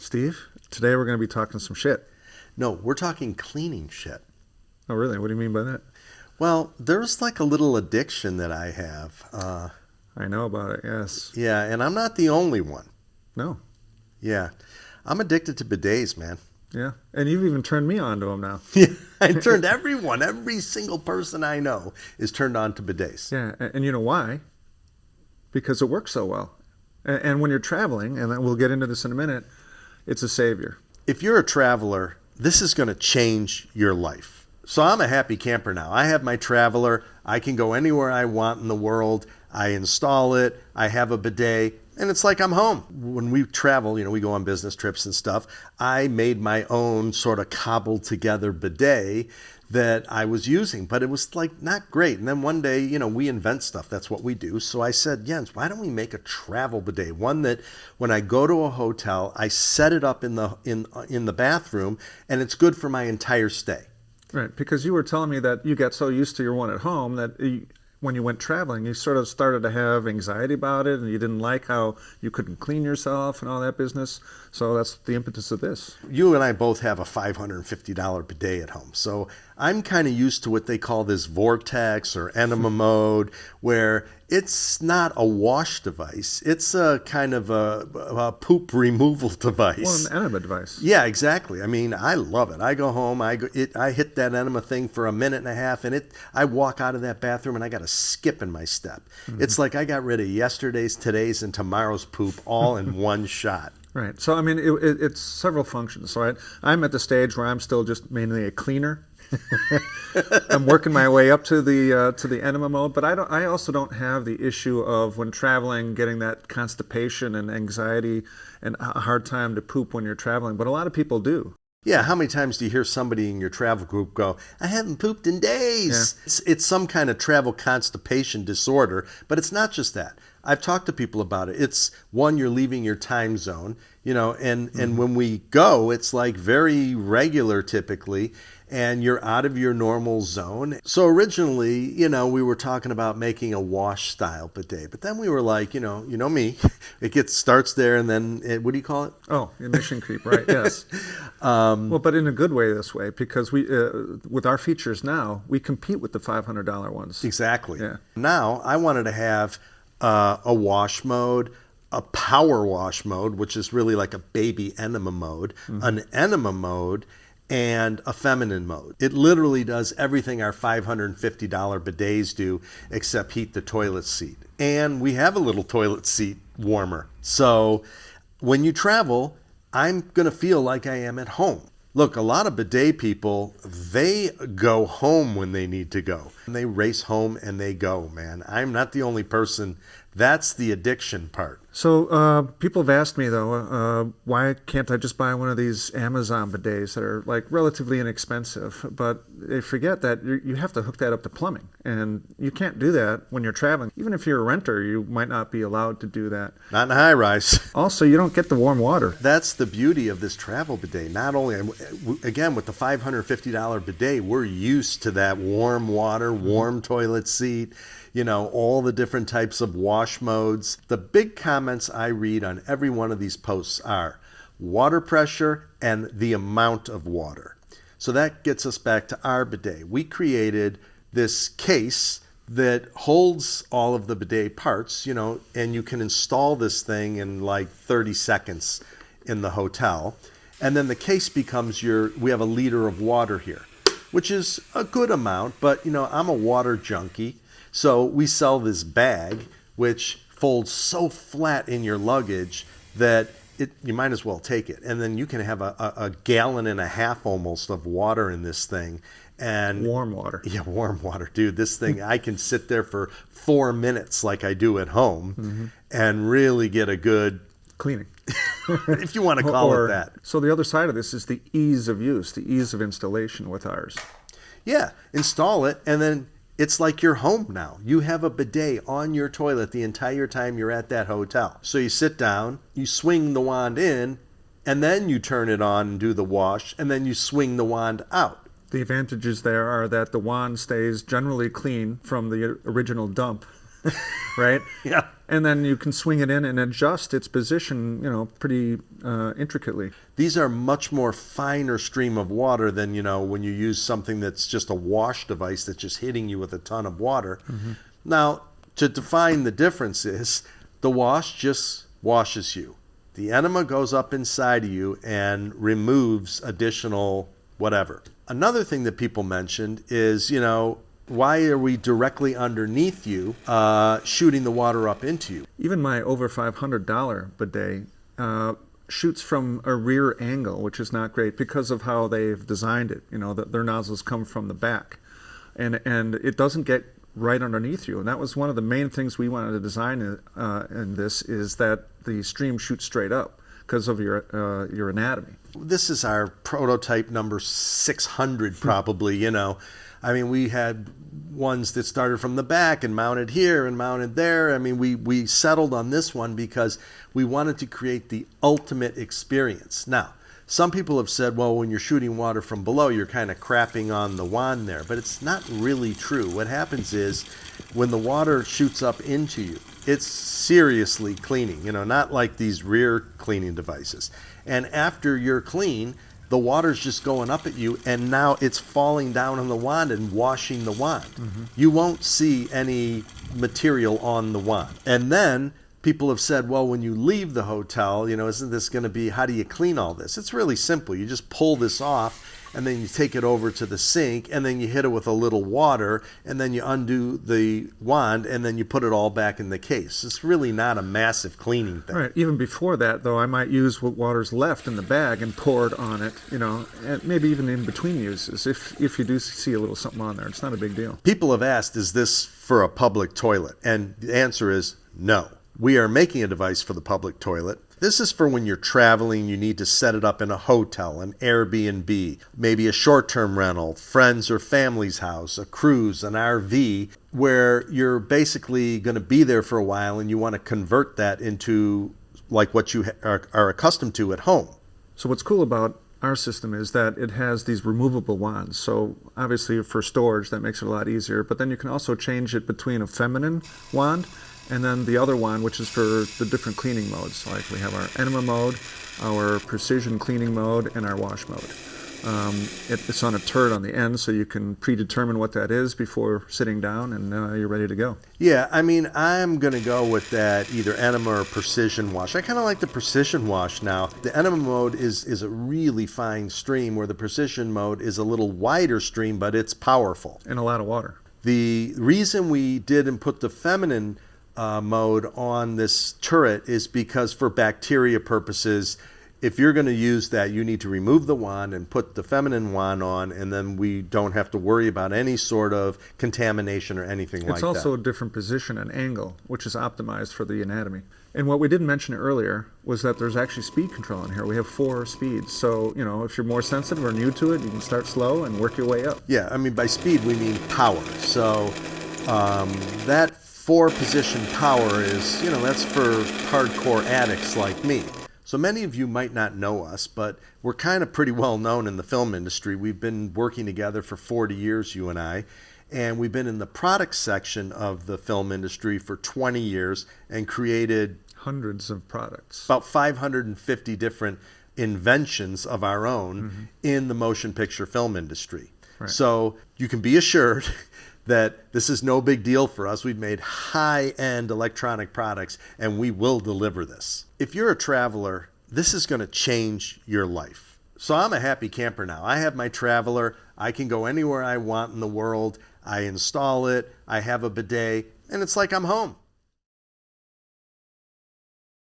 Steve, today we're going to be talking some shit. No, we're talking cleaning shit. Oh, really? What do you mean by that? Well, there's like a little addiction that I have. I know about it, yes. Yeah, and I'm not the only one. No. Yeah, I'm addicted to bidets, man. Yeah. And you've even turned me on to them now. Yeah, I turned every single person I know is turned on to bidets. Yeah. And you know why? Because it works so well. And when you're traveling, and we'll get into this in a minute, it's a savior. If you're a traveler, this is going to change your life. So I'm a happy camper now. I have my Traveler. I can go anywhere I want in the world. I install it. I have a bidet. And it's like I'm home. When we travel, we go on business trips and stuff. I made my own sort of cobbled together bidet that I was using, but it was like not great. And then one day, we invent stuff. That's what we do. So I said, Jens, why don't we make a travel bidet? One that when I go to a hotel, I set it up in the bathroom, and it's good for my entire stay. Right. Because you were telling me that you got so used to your one at home that when you went traveling, you sort of started to have anxiety about it, and you didn't like how you couldn't clean yourself and all that business. So that's the impetus of this. You and I both have a $550 bidet at home. So I'm kind of used to what they call this vortex or enema mode, where it's not a wash device. It's a kind of a poop removal device. Well, an enema device. Yeah, exactly. I mean, I love it. I go home, I hit that enema thing for a minute and a half, and I walk out of that bathroom and I got a skip in my step. Mm-hmm. It's like I got rid of yesterday's, today's, and tomorrow's poop all in one shot. Right. So, I mean, it's several functions. So I'm at the stage where I'm still just mainly a cleaner. I'm working my way up to the enema mode, but I also don't have the issue of when traveling getting that constipation and anxiety and a hard time to poop when you're traveling. But a lot of people do. Yeah, how many times do you hear somebody in your travel group go, I haven't pooped in days? Yeah. It's some kind of travel constipation disorder, but it's not just that. I've talked to people about it. It's one, you're leaving your time zone, and when we go, it's like very regular typically, and you're out of your normal zone. So originally, we were talking about making a wash style bidet, but then we were like, me, it starts there and then, what do you call it? Oh, emission creep, right, yes. Well, but in a good way this way, because we, with our features now, we compete with the $500 ones. Exactly. Yeah. Now, I wanted to have a wash mode, a power wash mode, which is really like a baby enema mode, an enema mode, and a feminine mode. It literally does everything our $550 bidets do except heat the toilet seat. And we have a little toilet seat warmer. So when you travel, I'm going to feel like I am at home. Look, a lot of bidet people, they go home when they need to go. And they race home and they go, man. I'm not the only person. That's the addiction part. So people have asked me, though, why can't I just buy one of these Amazon bidets that are like relatively inexpensive? But they forget that you have to hook that up to plumbing. And you can't do that when you're traveling. Even if you're a renter, you might not be allowed to do that. Not in a high rise. Also, you don't get the warm water. That's the beauty of this travel bidet. Not only, again, with the $550 bidet, we're used to that warm water, warm toilet seat, all the different types of wash modes. The big comments I read on every one of these posts are water pressure and the amount of water. So that gets us back to our bidet. We created this case that holds all of the bidet parts, and you can install this thing in like 30 seconds in the hotel. And then the case becomes we have a liter of water here, which is a good amount, but I'm a water junkie. So we sell this bag, which folds so flat in your luggage that you might as well take it. And then you can have a gallon and a half almost of water in this thing. And warm water. Yeah, warm water. Dude, this thing, I can sit there for 4 minutes like I do at home and really get a good cleaning. If you want to call it that. So the other side of this is the ease of use, the ease of installation with ours. Yeah, install it, and then it's like you're home now. You have a bidet on your toilet the entire time you're at that hotel. So you sit down, you swing the wand in, and then you turn it on and do the wash, and then you swing the wand out. The advantages there are that the wand stays generally clean from the original dump. right? Yeah. And then you can swing it in and adjust its position, pretty intricately. These are much more finer stream of water than, when you use something that's just a wash device that's just hitting you with a ton of water. Now, to define the difference is the wash just washes you. The enema goes up inside of you and removes additional whatever. Another thing that people mentioned is, why are we directly underneath you shooting the water up into you? Even my over $500 bidet shoots from a rear angle, which is not great because of how they've designed it. Their nozzles come from the back, and it doesn't get right underneath you. And that was one of the main things we wanted to design in this, is that the stream shoots straight up because of your anatomy. This is our prototype number 600 probably, we had ones that started from the back and mounted here and mounted there. We settled on this one because we wanted to create the ultimate experience. Now, some people have said, well, when you're shooting water from below, you're kind of crapping on the wand there, but it's not really true. What happens is when the water shoots up into you, it's seriously cleaning, not like these rear cleaning devices. And after you're clean, the water's just going up at you, and now it's falling down on the wand and washing the wand. You won't see any material on the wand. And then people have said, well, when you leave the hotel, isn't this going to be, how do you clean all this? It's really simple. You just pull this off, and then you take it over to the sink, and then you hit it with a little water, and then you undo the wand, and then you put it all back in the case. It's really not a massive cleaning thing. Right. Even before that, though, I might use what water's left in the bag and pour it on it, and maybe even in between uses. If you do see a little something on there, it's not a big deal. People have asked, is this for a public toilet? And the answer is no. We are making a device for the public toilet. This is for when you're traveling, you need to set it up in a hotel, an Airbnb, maybe a short-term rental, friends or family's house, a cruise, an RV, where you're basically going to be there for a while and you want to convert that into like what you are accustomed to at home. So what's cool about our system is that it has these removable wands. So obviously for storage, that makes it a lot easier, but then you can also change it between a feminine wand and then the other one, which is for the different cleaning modes. Like we have our enema mode, our precision cleaning mode, and our wash mode. It's on a turret on the end, so you can predetermine what that is before sitting down, and you're ready to go. Yeah, I'm going to go with that either enema or precision wash. I kind of like the precision wash now. The enema mode is a really fine stream, where the precision mode is a little wider stream, but it's powerful. And a lot of water. The reason we didn't put the feminine mode on this turret is because for bacteria purposes, if you're going to use that, you need to remove the wand and put the feminine wand on, and then we don't have to worry about any sort of contamination or anything like that. It's also a different position and angle, which is optimized for the anatomy. And what we didn't mention earlier was that there's actually speed control in here. We have 4 speeds. So, if you're more sensitive or new to it, you can start slow and work your way up. Yeah, by speed we mean power. So that 4-position power is, that's for hardcore addicts like me. So many of you might not know us, but we're kind of pretty well known in the film industry. We've been working together for 40 years, you and I, and we've been in the product section of the film industry for 20 years and created hundreds of products. About 550 different inventions of our own in the motion picture film industry. Right. So you can be assured that this is no big deal for us. We've made high-end electronic products, and we will deliver this. If you're a traveler, this is going to change your life. So I'm a happy camper now. I have my Traveler. I can go anywhere I want in the world. I install it. I have a bidet, and it's like I'm home.